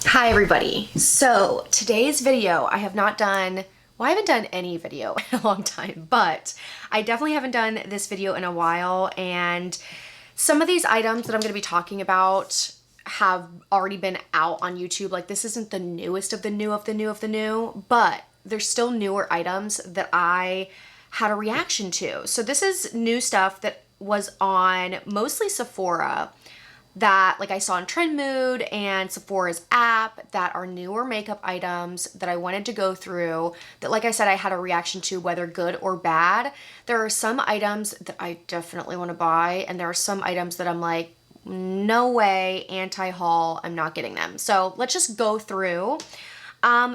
Hi everybody. So today's video, I haven't done any video in a long time, but I definitely haven't done this video in a while, and some of these items that I'm going to be talking about have already been out on YouTube. Like, this isn't the newest of the new, but there's still newer items that I had a reaction to. So this is new stuff that was on mostly Sephora that like I saw in Trend Mood and Sephora's app that are newer makeup items that I wanted to go through that, like I said, I had a reaction to, whether good or bad. There are some items that I definitely want to buy, and there are some items that I'm like, no way, anti-haul, I'm not getting them. So let's just go through.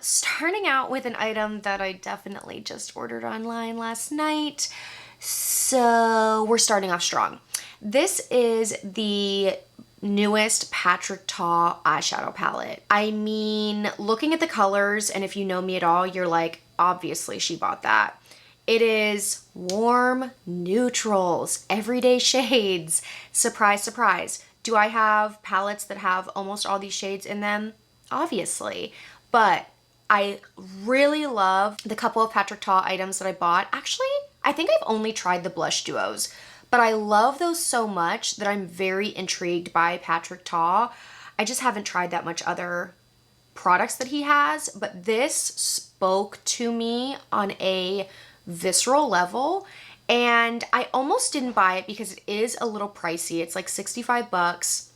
Starting out with an item that I definitely just ordered online last night. So we're starting off strong. This is the newest Patrick Ta eyeshadow palette. I mean, looking at the colors, and if you know me at all, you're like, obviously she bought that. It is warm neutrals, everyday shades. Surprise, surprise. Do I have palettes that have almost all these shades in them? Obviously. But I really love the couple of Patrick Ta items that I bought. Actually, I think I've only tried the blush duos, but I love those so much that I'm very intrigued by Patrick Ta. I just haven't tried that much other products that he has, but this spoke to me on a visceral level, and I almost didn't buy it because it is a little pricey. It's like 65 bucks.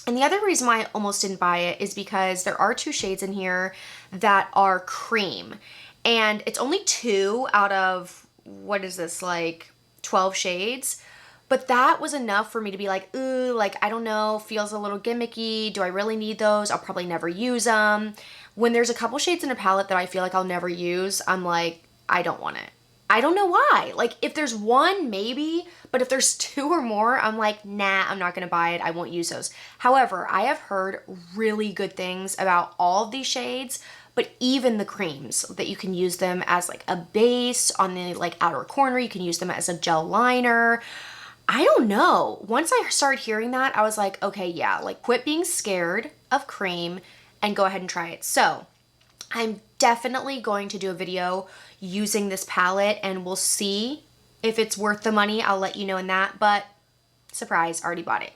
And the other reason why I almost didn't buy it is because there are two shades in here that are cream, and it's only 2 out of, what is this, like 12 shades? But that was enough for me to be like, ooh, like, I don't know, feels a little gimmicky. Do I really need those? I'll probably never use them. When there's a couple shades in a palette that I feel like I'll never use, I'm like, I don't want it. I don't know why. Like, if there's one, maybe, but if there's 2 or more, I'm like, nah, I'm not gonna buy it. I won't use those. However, I have heard really good things about all of these shades, but even the creams, that you can use them as like a base on the like outer corner. You can use them as a gel liner. I don't know. Once I started hearing that, I was like, okay, yeah, like, quit being scared of cream and go ahead and try it. So I'm definitely going to do a video using this palette, and we'll see if it's worth the money. I'll let you know in that, but surprise, already bought it.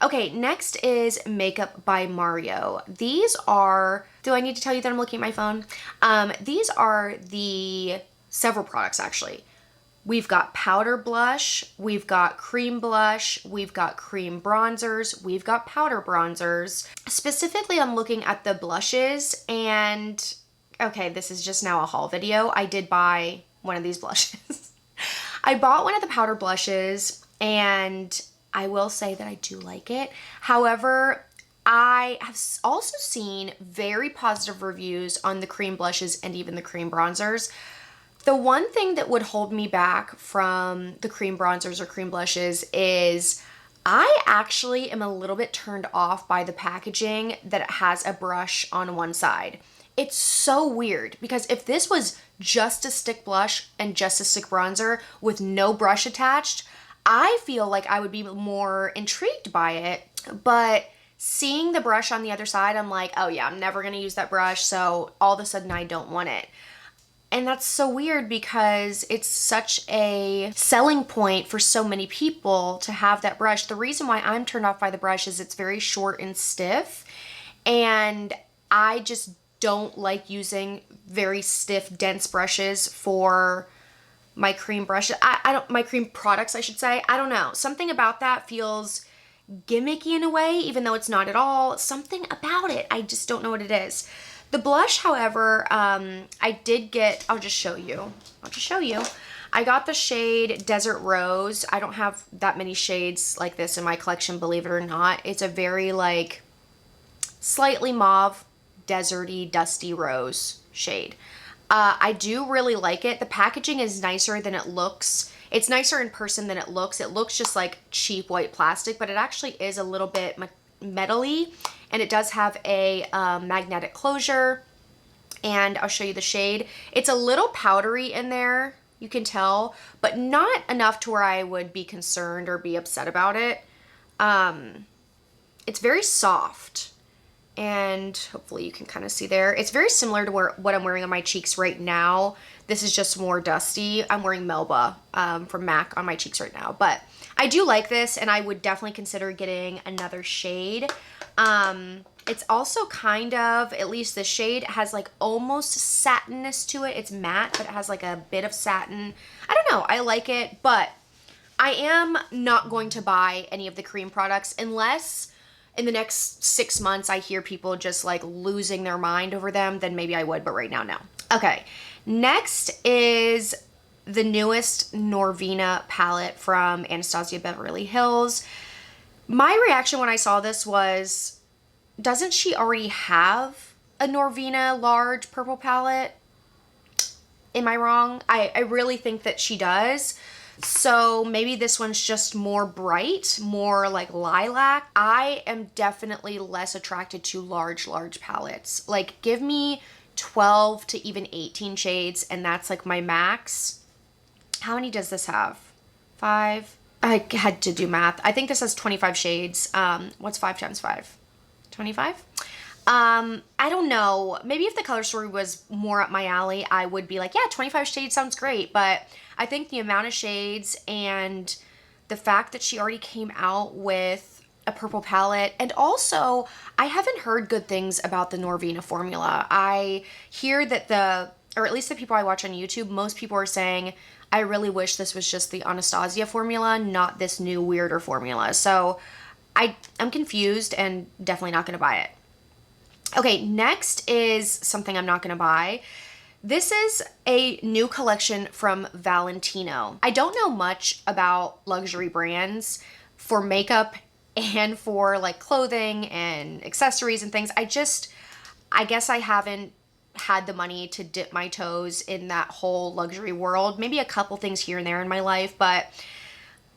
Okay, next is Makeup by Mario. These are, do I need to tell you that I'm looking at my phone? These are the several products actually. We've got powder blush, we've got cream blush, we've got cream bronzers, we've got powder bronzers. Specifically, I'm looking at the blushes, and okay, this is just now a haul video. I did buy one of these blushes. I bought one of the powder blushes, and I will say that I do like it. However, I have also seen very positive reviews on the cream blushes and even the cream bronzers. The one thing that would hold me back from the cream bronzers or cream blushes is I actually am a little bit turned off by the packaging that it has a brush on one side. It's so weird, because if this was just a stick blush and just a stick bronzer with no brush attached, I feel like I would be more intrigued by it. But seeing the brush on the other side, I'm like, oh yeah, I'm never gonna use that brush, so all of a sudden I don't want it. And that's so weird, because it's such a selling point for so many people to have that brush. The reason why I'm turned off by the brush is it's very short and stiff, and I just don't like using very stiff, dense brushes for my cream brushes. My cream products, I should say. I don't know. Something about that feels gimmicky in a way, even though it's not at all. Something about it, I just don't know what it is. The blush, however, I did get, I'll just show you. I got the shade Desert Rose. I don't have that many shades like this in my collection, believe it or not. It's a very like slightly mauve, deserty, dusty rose shade. I do really like it. The packaging is nicer than it looks. It's nicer in person than it looks. It looks just like cheap white plastic, but it actually is a little bit metally, and it does have a magnetic closure, and I'll show you the shade. It's a little powdery in there, you can tell, but not enough to where I would be concerned or be upset about it. It's very soft, and hopefully you can kind of see there. It's very similar to what I'm wearing on my cheeks right now. This is just more dusty. I'm wearing Melba from MAC on my cheeks right now, but I do like this, and I would definitely consider getting another shade. It's also kind of, at least the shade has like almost satinness to it. It's matte, but it has like a bit of satin. I don't know. I like it, but I am not going to buy any of the cream products unless in the next 6 months I hear people just like losing their mind over them. Then maybe I would, but right now, no. Okay, next is the newest Norvina palette from Anastasia Beverly Hills. My reaction when I saw this was, doesn't she already have a Norvina large purple palette? Am I wrong? I really think that she does. So maybe this one's just more bright, more like lilac. I am definitely less attracted to large palettes. Like, give me 12 to even 18 shades, and that's like my max. How many does this have? 5? I had to do math. I think this has 25 shades. What's 5 times 5? 25? I don't know. Maybe if the color story was more up my alley, I would be like, yeah, 25 shades sounds great. But I think the amount of shades and the fact that she already came out with a purple palette, and also I haven't heard good things about the Norvina formula. I hear that or at least the people I watch on YouTube, most people are saying, I really wish this was just the Anastasia formula, not this new weirder formula. So I'm confused and definitely not going to buy it. Okay, next is something I'm not going to buy. This is a new collection from Valentino. I don't know much about luxury brands for makeup and for like clothing and accessories and things. I guess I haven't had the money to dip my toes in that whole luxury world. Maybe a couple things here and there in my life, but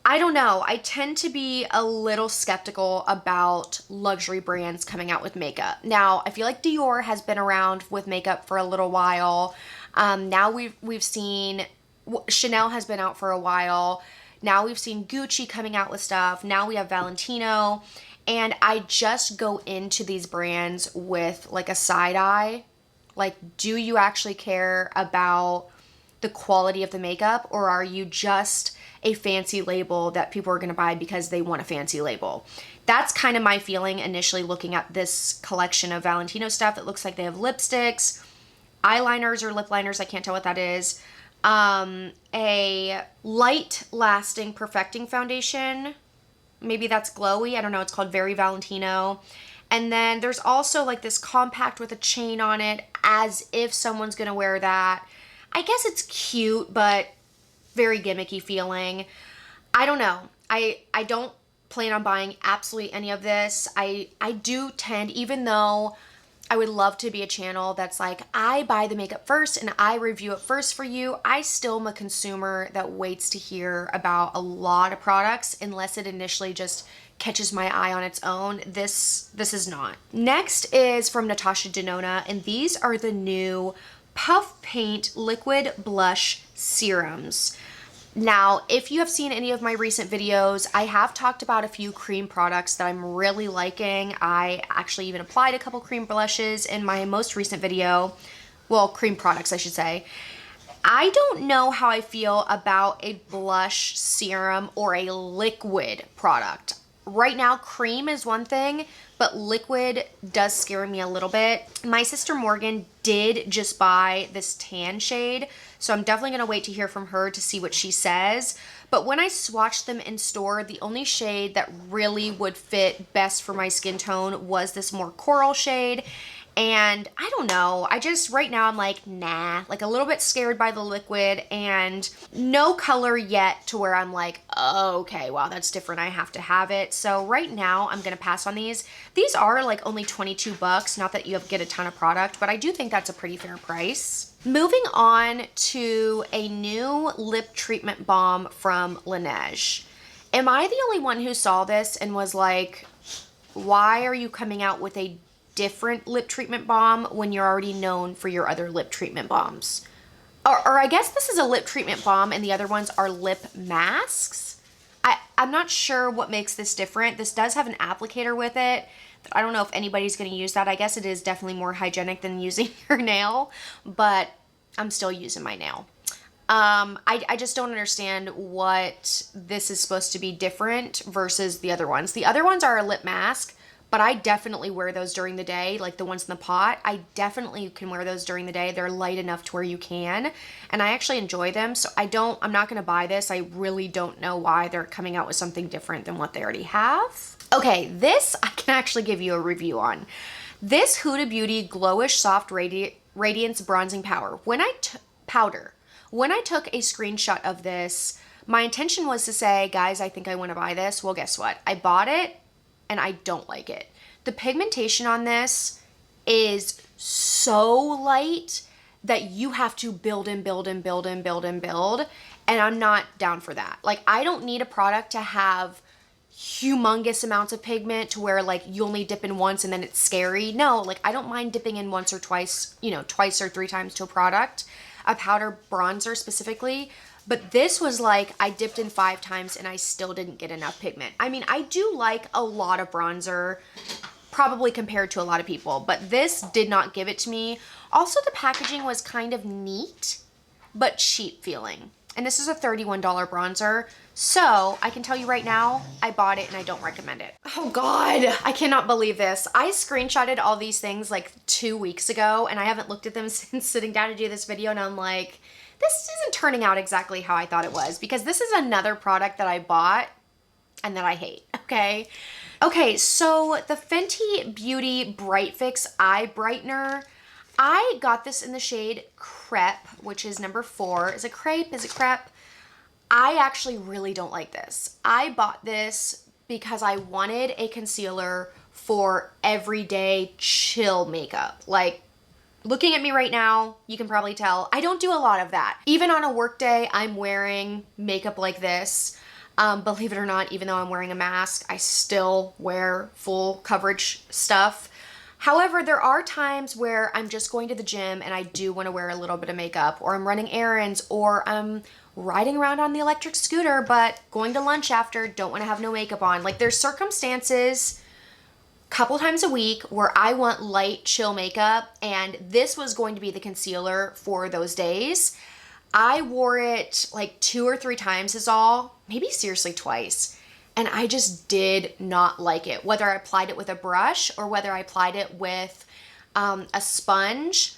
I don't know. I tend to be a little skeptical about luxury brands coming out with makeup. Now, I feel like DIOR has been around with makeup for a little while. Now we've seen Chanel has been out for a while. Now we've seen Gucci coming out with stuff. Now we have Valentino. And I just go into these brands with like a side eye. Like, do you actually care about the quality of the makeup, or are you just a fancy label that people are going to buy because they want a fancy label? That's kind of my feeling initially looking at this collection of Valentino stuff. It looks like they have lipsticks, eyeliners or lip liners, I can't tell what that is, a light lasting perfecting foundation, maybe that's glowy, I don't know, it's called Very Valentino. And then there's also like this compact with a chain on it, as if someone's gonna wear that. I guess it's cute, but very gimmicky feeling. I don't know. I don't plan on buying absolutely any of this. I do tend, even though I would love to be a channel that's like, I buy the makeup first and I review it first for you, I still am a consumer that waits to hear about a lot of products unless it initially just catches my eye on its own. This is not. Next is from Natasha Denona, and these are the new Puff Paint Liquid Blush Serums. Now, if you have seen any of my recent videos, I have talked about a few cream products that I'm really liking. I actually even applied a couple cream blushes in my most recent video. Well, cream products, I should say. I don't know how I feel about a blush serum or a liquid product. Right now, cream is one thing, but liquid does scare me a little bit. My sister Morgan did just buy this tan shade, so I'm definitely gonna wait to hear from her to see what she says. But when I swatched them in store, the only shade that really would fit best for my skin tone was this more coral shade. And I don't know, right now I'm like, nah, like a little bit scared by the liquid, and no color yet to where I'm like, oh, okay, wow, that's different, I have to have it. So right now I'm gonna pass on these. These are like only 22 bucks, not that you get a ton of product, but I do think that's a pretty fair price. Moving on to a new lip treatment balm from Laneige. Am I the only one who saw this and was like, why are you coming out with a different lip treatment balm when you're already known for your other lip treatment balms? Or I guess this is a lip treatment balm and the other ones are lip masks. I'm not sure what makes this different. This does have an applicator with it. I don't know if anybody's going to use that. I guess it is definitely more hygienic than using your nail, but I'm still using my nail. I just don't understand what this is supposed to be different versus the other ones. The other ones are a lip mask, but I definitely wear those during the day, like the ones in the pot. I definitely can wear those during the day. They're light enough to where you can, and I actually enjoy them. So I'm not going to buy this. I really don't know why they're coming out with something different than what they already have. Okay, this I can actually give you a review on. This Huda Beauty Glowish Soft Radiance Bronzing Powder. When I took a screenshot of this, my intention was to say, guys, I think I want to buy this. Well, guess what? I bought it and I don't like it. The pigmentation on this is so light that you have to build and build and build and build and build. And I'm not down for that. Like, I don't need a product to have humongous amounts of pigment to where like you only dip in once and then it's scary. No, like I don't mind dipping in once or twice, twice or three times to a product, a powder bronzer specifically. But this was like I dipped in 5 times and I still didn't get enough pigment. I mean, I do like a lot of bronzer, probably compared to a lot of people, but this did not give it to me. Also, the packaging was kind of neat, but cheap feeling. And this is a $31 bronzer. So I can tell you right now, I bought it and I don't recommend it. Oh God, I cannot believe this. I screenshotted all these things like 2 weeks ago and I haven't looked at them since sitting down to do this video, and I'm like, this isn't turning out exactly how I thought it was, because this is another product that I bought and that I hate, okay? Okay, so the Fenty Beauty Bright Fix Eye Brightener. I got this in the shade Crepe, which is number 4. Is it crepe? Is it crepe? I actually really don't like this. I bought this because I wanted a concealer for everyday chill makeup. Like, looking at me right now, you can probably tell I don't do a lot of that. Even on a work day, I'm wearing makeup like this. Believe it or not, even though I'm wearing a mask, I still wear full coverage stuff. However, there are times where I'm just going to the gym and I do want to wear a little bit of makeup, or I'm running errands, or I'm riding around on the electric scooter, but going to lunch after, don't want to have no makeup on. Like, there's circumstances couple times a week where I want light, chill makeup, and this was going to be the concealer for those days. I wore it like 2 or 3 times is all, maybe seriously twice, and I just did not like it. Whether I applied it with a brush or whether I applied it with a sponge,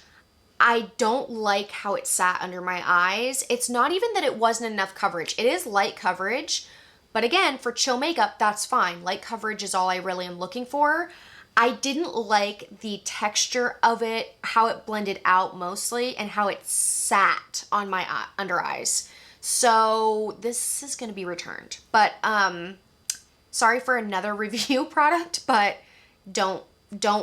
I don't like how it sat under my eyes. It's not even that it wasn't enough coverage. It is light coverage, but again, for chill makeup, that's fine. Light coverage is all I really am looking for. I didn't like the texture of it, how it blended out mostly, and how it sat on my under eyes. So this is going to be returned. But sorry for another review product, but don't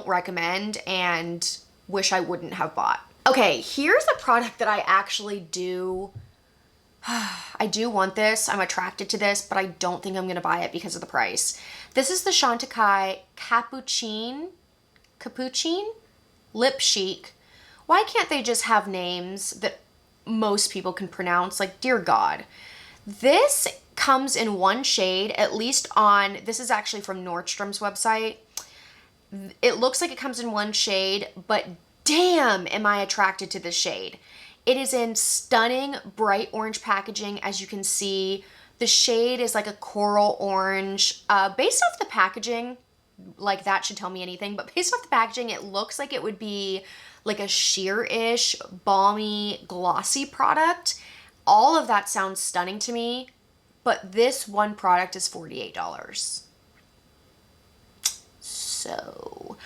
recommend, and wish I wouldn't have bought. Okay, here's a product that I actually do. I do want this. I'm attracted to this, but I don't think I'm going to buy it because of the price. This is the Chantecaille Capucine Lip Chic. Why can't they just have names that most people can pronounce? Like, dear God. This comes in one shade, at least on, this is actually from Nordstrom's website. It looks like it comes in one shade, but damn, am I attracted to this shade. It is in stunning bright orange packaging. As you can see, the shade is like a coral orange. Based off the packaging, like that should tell me anything, but based off the packaging, it looks like it would be like a sheer-ish, balmy, glossy product. All of that sounds stunning to me, but this one product is $48. So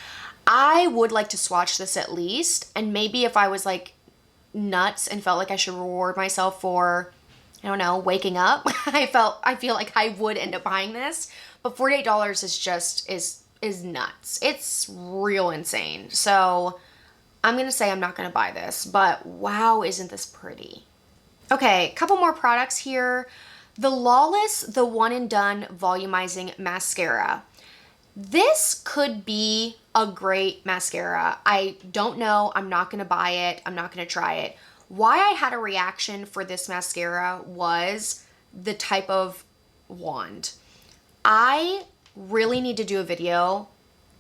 I would like to swatch this at least, and maybe if I was like nuts and felt like I should reward myself for, I don't know, waking up, I feel like I would end up buying this. But $48 is just is nuts. It's real insane. So I'm gonna say I'm not gonna buy this, but wow, isn't this pretty? Okay, a couple more products here. The Lawless, the One and Done Volumizing Mascara. This could be a great mascara. I don't know. I'm not going to buy it. I'm not going to try it. Why I had a reaction for this mascara was the type of wand. I really need to do a video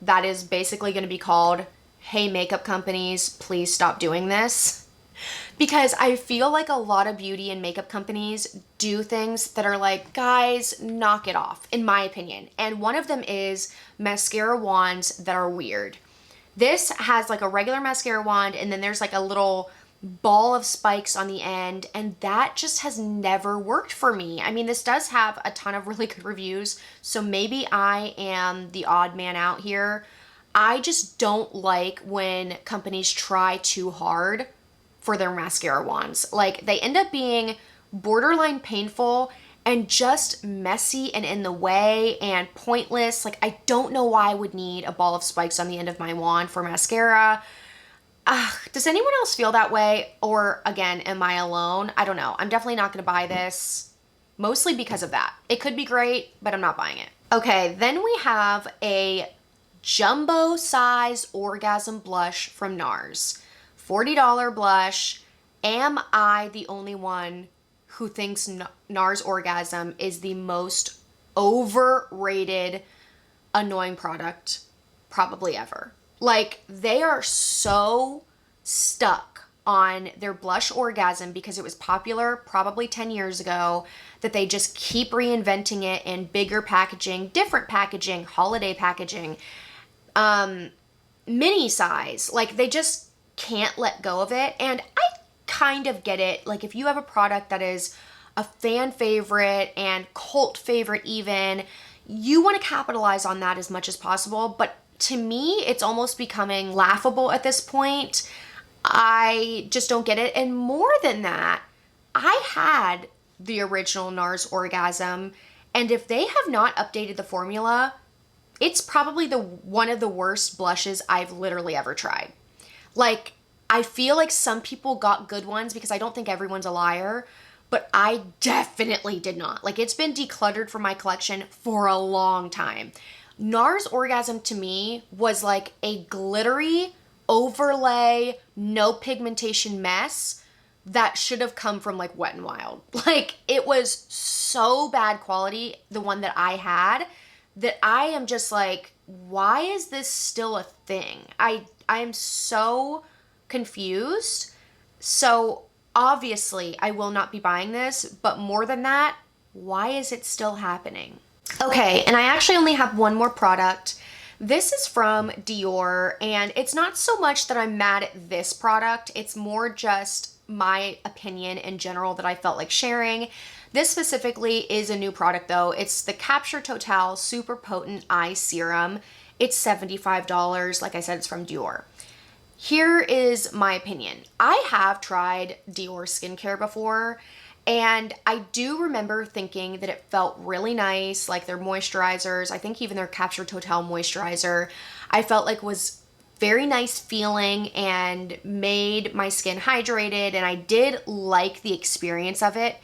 that is basically going to be called, "Hey makeup companies, please stop doing this." Because I feel like a lot of beauty and makeup companies do things that are like, guys, knock it off, in my opinion. And one of them is mascara wands that are weird. This has like a regular mascara wand, and then there's like a little ball of spikes on the end, and that just has never worked for me. I mean, this does have a ton of really good reviews, so maybe I am the odd man out here. I just don't like when companies try too hard for their mascara wands. Like, they end up being borderline painful and just messy and in the way and pointless. Like, I don't know why I would need a ball of spikes on the end of my wand for mascara. Does anyone else feel that way? Or again, am I alone? I don't know. I'm definitely not going to buy this, mostly because of that. It could be great, but I'm not buying it. Okay, then we have a jumbo size orgasm blush from NARS. $40 blush. Am I the only one who thinks NARS Orgasm is the most overrated, annoying product probably ever? Like, they are so stuck on their blush Orgasm because it was popular probably 10 years ago, that they just keep reinventing it in bigger packaging, different packaging, holiday packaging, mini size. Like, they just can't let go of it. And I kind of get it. Like, if you have a product that is a fan favorite and cult favorite even, you want to capitalize on that as much as possible. But to me, it's almost becoming laughable at this point. I just don't get it. And more than that, I had the original NARS Orgasm, and if they have not updated the formula, it's probably one of the worst blushes I've literally ever tried. Like, I feel like some people got good ones because I don't think everyone's a liar, but I definitely did not. Like, it's been decluttered from my collection for a long time. NARS Orgasm to me was like a glittery overlay, no pigmentation mess that should have come from like Wet n Wild. Like, it was so bad quality, the one that I had, that I am just like, why is this still a thing? I am so confused. So obviously I will not be buying this, but more than that, why is it still happening? Okay, and I actually only have one more product. This is from DIOR, and it's not so much that I'm mad at this product, it's more just my opinion in general that I felt like sharing. This specifically is a new product though. It's the Capture Total Super Potent Eye Serum. It's $75. Like I said, it's from DIOR. Here is my opinion. I have tried DIOR skincare before, and I do remember thinking that it felt really nice, like their moisturizers. I think even their Capture Total moisturizer, I felt like was very nice feeling and made my skin hydrated, and I did like the experience of it.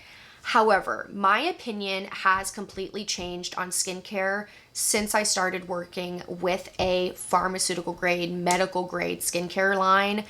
However, my opinion has completely changed on skincare since I started working with a pharmaceutical grade, medical grade skincare line.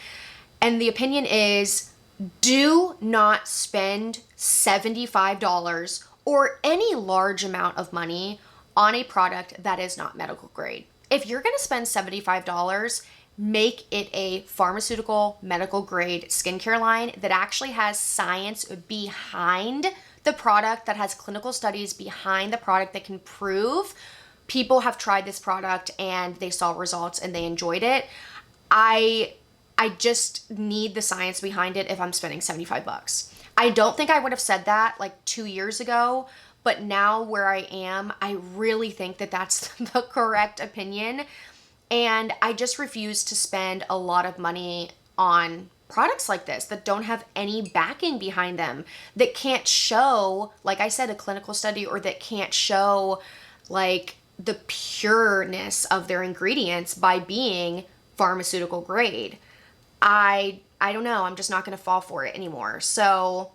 And the opinion is, do not spend $75 or any large amount of money on a product that is not medical grade. If you're gonna spend $75, make it a pharmaceutical medical grade skincare line that actually has science behind the product, that has clinical studies behind the product that can prove people have tried this product and they saw results and they enjoyed it. I just need the science behind it if I'm spending 75 bucks. I don't think I would have said that like 2 years ago, but now where I am, I really think that that's the correct opinion. And I just refuse to spend a lot of money on products like this that don't have any backing behind them, that can't show, like I said, a clinical study, or that can't show like the pureness of their ingredients by being pharmaceutical grade. I don't know, I'm just not going to fall for it anymore. So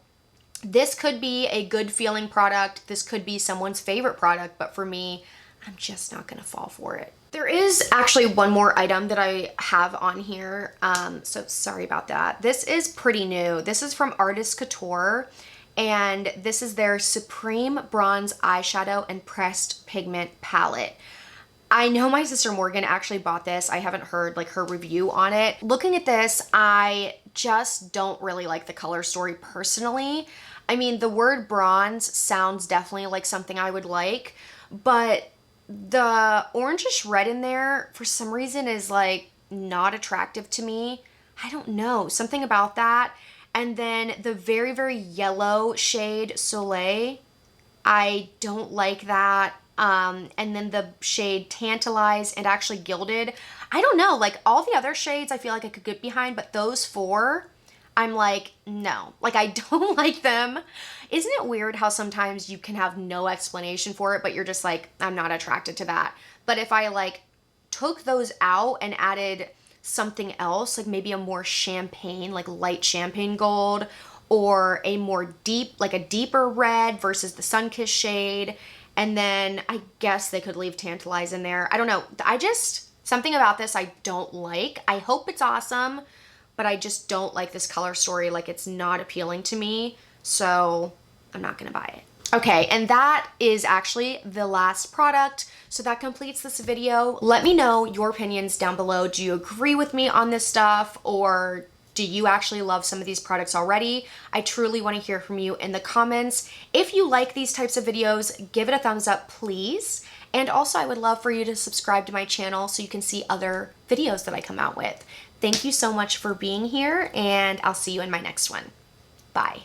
this could be a good feeling product. This could be someone's favorite product, but for me, I'm just not going to fall for it. There is actually one more item that I have on here, so sorry about that. This is pretty new. This is from Artist Couture, and this is their Supreme Bronze Eyeshadow and Pressed Pigment Palette. I know my sister Morgan actually bought this. I haven't heard like her review on it. Looking at this, I just don't really like the color story personally. I mean, the word bronze sounds definitely like something I would like, but the orangish red in there for some reason is like not attractive to me. I don't know, something about that. And then the very, very yellow shade Soleil, I don't like that. And then the shade Tantalize and actually Gilded, I don't know, like all the other shades I feel like I could get behind, but those four, I'm like, no, like I don't like them. Isn't it weird how sometimes you can have no explanation for it, but you're just like, I'm not attracted to that. But if I like took those out and added something else, like maybe a more champagne, like light champagne gold, or a more deep, like a deeper red versus the Sunkissed shade, and then I guess they could leave Tantalize in there. I don't know. Something about this I don't like. I hope it's awesome, but I just don't like this color story. Like it's not appealing to me, so I'm not gonna buy it. Okay, and that is actually the last product. So that completes this video. Let me know your opinions down below. Do you agree with me on this stuff, or do you actually love some of these products already? I truly want to hear from you in the comments. If you like these types of videos, give it a thumbs up, please. And also, I would love for you to subscribe to my channel so you can see other videos that I come out with. Thank you so much for being here, and I'll see you in my next one. Bye.